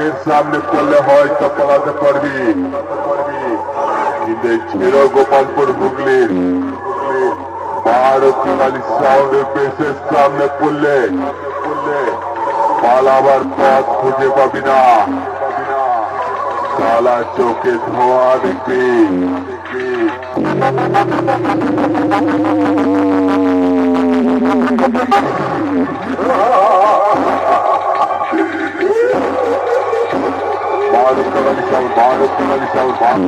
বাঘের সামনে পড়লে হয়তো পালাতে পারবি, কিন্তু ছিল গোপালপুর হুগলির বারোখালি সাউন্ডের পেশের সামনে পড়লে পালাবার পথ খুঁজে পাবি না। সালা চোখে ধোঁয়া দেখবি। বারোখালি সাউন্ড